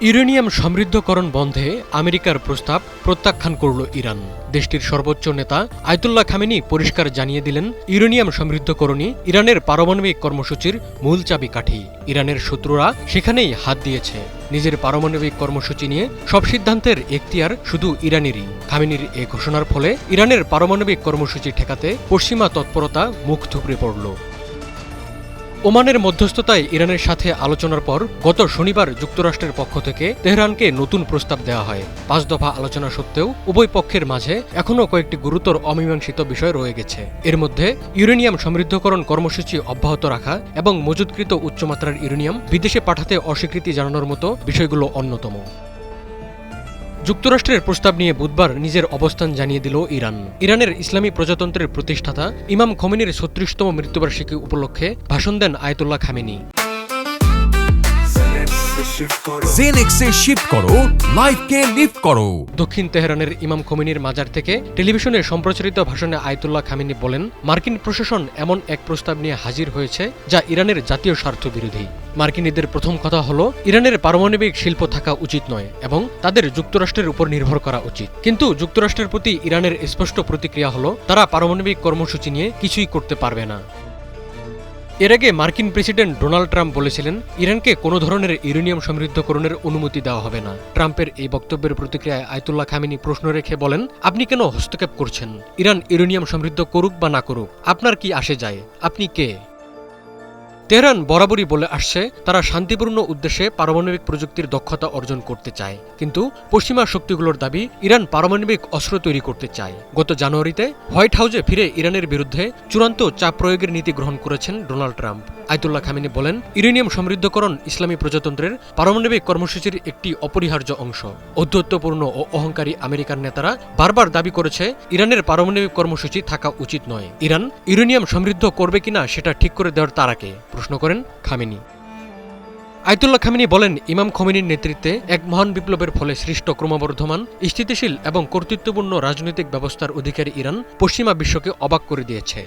Uranium সমৃদ্ধকরণ বন্ধে আমেরিকার প্রস্তাব প্রত্যাখ্যান করল ইরান। দেশটির সর্বোচ্চ নেতা আয়াতুল্লাহ খামেনি পরিষ্কার জানিয়ে দিলেন, ইউরেনিয়াম সমৃদ্ধকরণই ইরানের পারমাণবিক কর্মসূচির মূল চাবিকাঠি। ইরানের শত্রুরা সেখানেই হাত দিয়েছে। নিজের পারমাণবিক কর্মসূচি নিয়ে সব সিদ্ধান্তের এখতিয়ার শুধু ইরানেরই। খামেনির এ ঘোষণার ফলে ইরানের পারমাণবিক কর্মসূচি ঠেকাতে পশ্চিমা তৎপরতা মুখ থুবড়ে পড়ল। ওমানের মধ্যস্থতায় ইরানের সাথে আলোচনার পর গত শনিবার যুক্তরাষ্ট্রের পক্ষ থেকে তেহরানকে নতুন প্রস্তাব দেওয়া হয়। ৫ দফা আলোচনা সত্ত্বেও উভয় পক্ষের মাঝে এখনও কয়েকটি গুরুতর অমীমাংসিত বিষয় রয়ে গেছে। এর মধ্যে ইউরেনিয়াম সমৃদ্ধকরণ কর্মসূচি অব্যাহত রাখা এবং মজুতকৃত উচ্চমাত্রার ইউরেনিয়াম বিদেশে পাঠাতে অস্বীকৃতি জানানোর মতো বিষয়গুলো অন্যতম। যুক্তরাষ্ট্রের প্রস্তাব নিয়ে বুধবার নিজের অবস্থান জানিয়ে দিল ইরান। ইরানের ইসলামী প্রজাতন্ত্রের প্রতিষ্ঠাতা ইমাম খোমেনির ৩৬তম মৃত্যুবার্ষিকী উপলক্ষে ভাষণ দেন আয়াতুল্লাহ খামেনি। জেনেক্সে শিফট করো, লাইফকে লিফট করো। দক্ষিণ তেহরানের ইমাম খোমেনির মাজার থেকে টেলিভিশনে সম্প্রচারিত ভাষণে আয়াতুল্লাহ খামেনি বলেন, মার্কিন প্রশাসন এমন এক প্রস্তাব নিয়ে হাজির হয়েছে যা ইরানের জাতীয় স্বার্থ বিরোধী। মার্কিনীদের প্রথম কথা হলো, ইরানের পারমাণবিক শিল্প থাকা উচিত নয় এবং তাদের যুক্তরাষ্ট্রের উপর নির্ভর করা উচিত। কিন্তু যুক্তরাষ্ট্রের প্রতি ইরানের স্পষ্ট প্রতিক্রিয়া হলো, তারা পারমাণবিক কর্মসূচি নিয়ে কিছুই করতে পারবে না। এর আগে মার্কিন প্রেসিডেন্ট ডোনাল্ড ট্রাম্প বলেছিলেন, ইরানকে কোনো ধরনের ইউরেনিয়াম সমৃদ্ধকরণের অনুমতি দেওয়া হবে না। ট্রাম্পের এই বক্তব্যের প্রতিক্রিয়ায় আয়াতুল্লাহ খামেনি প্রশ্ন রেখে বলেন, আপনি কেন হস্তক্ষেপ করছেন? ইরান ইউরেনিয়াম সমৃদ্ধ করুক বা না করুক, আপনার কি আসে যায়? আপনি কে? তেহরান বরাবরই বলে আসছে, তারা শান্তিপূর্ণ উদ্দেশ্যে পারমাণবিক প্রযুক্তির দক্ষতা অর্জন করতে চায়। কিন্তু পশ্চিমা শক্তিগুলোর দাবি, ইরান পারমাণবিক অস্ত্র তৈরি করতে চায়। গত জানুয়ারিতে হোয়াইট হাউসে ফিরে ইরানের বিরুদ্ধে চূড়ান্ত চাপ প্রয়োগের নীতি গ্রহণ করেছেন ডোনাল্ড ট্রাম্প। আয়াতুল্লাহ খামেনি বলেন, ইউরেনিয়াম সমৃদ্ধকরণ ইসলামী প্রজাতন্ত্রের পারমাণবিক কর্মসূচির একটি অপরিহার্য অংশ। ঔদ্ধত্যপূর্ণ ও অহংকারী আমেরিকার নেতারা বারবার দাবি করেছে, ইরানের পারমাণবিক কর্মসূচি থাকা উচিত নয়। ইরান ইউরেনিয়াম সমৃদ্ধ করবে কিনা সেটা ঠিক করে দেওয়ার তারাকে প্রশ্ন করেন খামেনি। আয়াতুল্লাহ খামেনি বলেন, ইমাম খোমেনির নেতৃত্বে এক মহান বিপ্লবের ফলে সৃষ্ট ক্রমবর্ধমান, স্থিতিশীল এবং কর্তৃত্বপূর্ণ রাজনৈতিক ব্যবস্থার অধিকারী ইরান পশ্চিমা বিশ্বকে অবাক করে দিয়েছে।